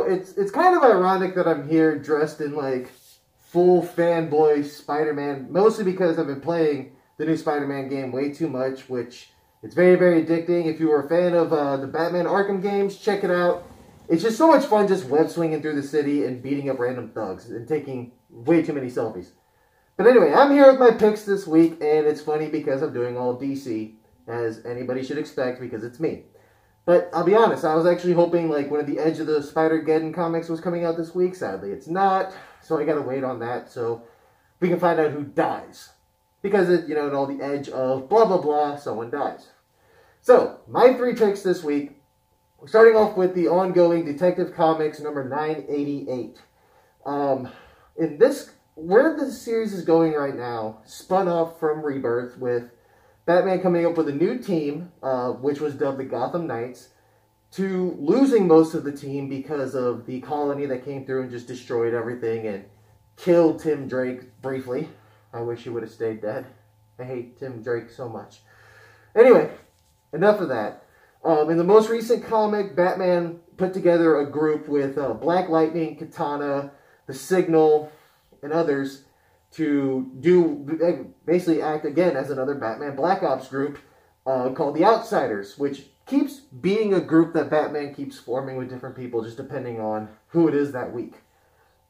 it's kind of ironic that I'm here dressed in like full fanboy Spider-Man, mostly because I've been playing the new Spider-Man game way too much, which it's very, very addicting. If you were a fan of the Batman Arkham games, check it out. It's just so much fun just web swinging through the city and beating up random thugs and taking way too many selfies. But anyway, I'm here with my picks this week, and it's funny because I'm doing all DC, as anybody should expect, because it's me. But I'll be honest, I was actually hoping like one of the Edge of the Spider-Geddon comics was coming out this week. Sadly, it's not, so I gotta wait on that so we can find out who dies. Because, in all the edge of blah, blah, blah, someone dies. So, my 3 picks this week. We're starting off with the ongoing Detective Comics number 988. Where the series is going right now, spun off from Rebirth with Batman coming up with a new team, which was dubbed the Gotham Knights, to losing most of the team because of the colony that came through and just destroyed everything and killed Tim Drake briefly. I wish he would have stayed dead. I hate Tim Drake so much. Anyway, enough of that. In the most recent comic, Batman put together a group with Black Lightning, Katana, The Signal, and others to basically act again as another Batman Black Ops group called the Outsiders, which keeps being a group that Batman keeps forming with different people just depending on who it is that week.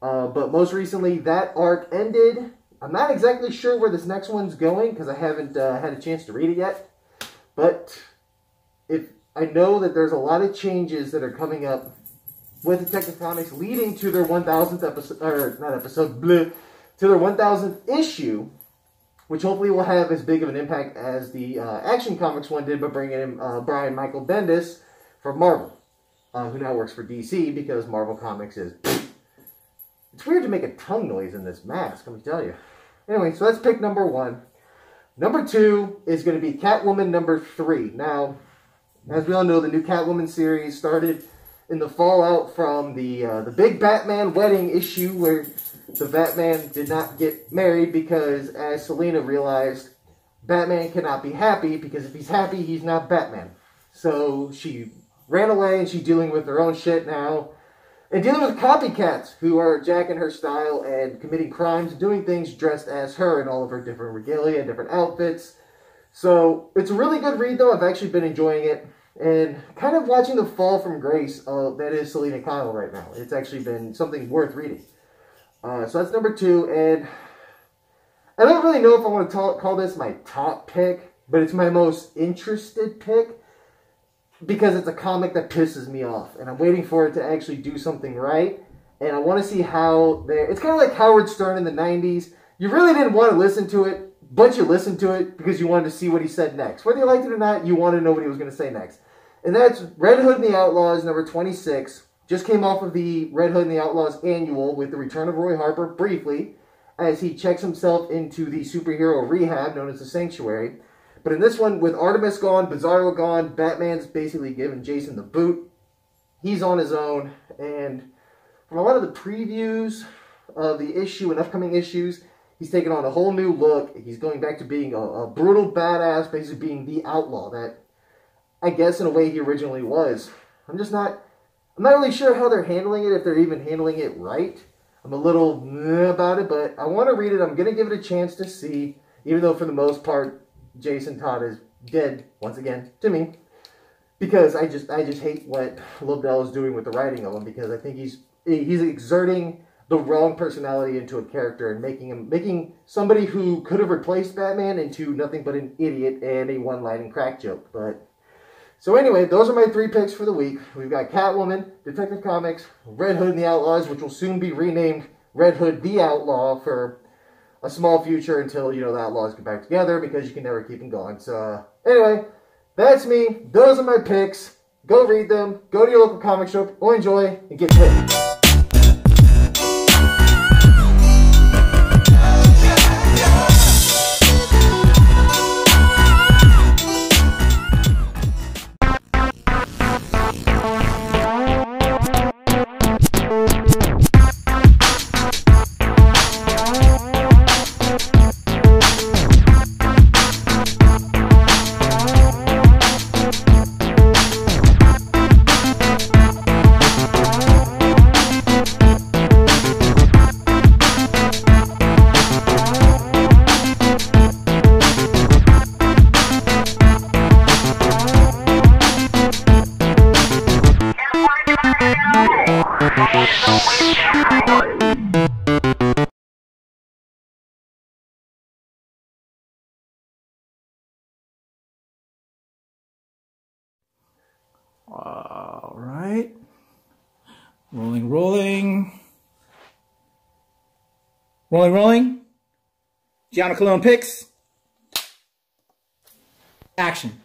But most recently, that arc ended. I'm not exactly sure where this next one's going because I haven't had a chance to read it yet. But I know that there's a lot of changes that are coming up with Detective Comics leading to their 1000th episode, or not episode, bleh, to their 1000th issue, which hopefully will have as big of an impact as the Action Comics one did by bringing in Brian Michael Bendis from Marvel, who now works for DC because Marvel Comics is... It's weird to make a tongue noise in this mask, let me tell you. Anyway, so that's pick number 1. Number 2 is going to be Catwoman number 3. Now, as we all know, the new Catwoman series started in the fallout from the big Batman wedding issue where the Batman did not get married because, as Selina realized, Batman cannot be happy because if he's happy, he's not Batman. So she ran away and she's dealing with her own shit now. And dealing with copycats who are jacking her style and committing crimes, doing things dressed as her in all of her different regalia, different outfits. So it's a really good read though. I've actually been enjoying it. And kind of watching the fall from grace that is Selina Kyle right now. It's actually been something worth reading. So that's number 2. And I don't really know if I want to call this my top pick, but it's my most interested pick. Because it's a comic that pisses me off. And I'm waiting for it to actually do something right. And I want to see how it's kind of like Howard Stern in the 90s. You really didn't want to listen to it, but you listened to it because you wanted to see what he said next. Whether you liked it or not, you wanted to know what he was going to say next. And that's Red Hood and the Outlaws, number 26. Just came off of the Red Hood and the Outlaws annual with the return of Roy Harper briefly, as he checks himself into the superhero rehab known as the Sanctuary. But in this one, with Artemis gone, Bizarro gone, Batman's basically giving Jason the boot. He's on his own. And from a lot of the previews of the issue and upcoming issues, he's taken on a whole new look. He's going back to being a brutal badass, basically being the outlaw that I guess in a way he originally was. I'm not really sure how they're handling it, if they're even handling it right. I'm a little meh about it, but I want to read it. I'm going to give it a chance to see, even though for the most part, Jason Todd is dead, once again, to me. Because I just hate what Lobdell is doing with the writing of him, because I think he's exerting the wrong personality into a character and making somebody who could have replaced Batman into nothing but an idiot and a one-line crack joke. But so anyway, those are my 3 picks for the week. We've got Catwoman, Detective Comics, Red Hood and the Outlaws, which will soon be renamed Red Hood the Outlaw for a small future until, the Outlaws get back together, because you can never keep them going. So, anyway, that's me. Those are my picks. Go read them. Go to your local comic shop. Go enjoy and get paid. All right. Rolling, rolling. Rolling, rolling. Giano Cologne picks. Action.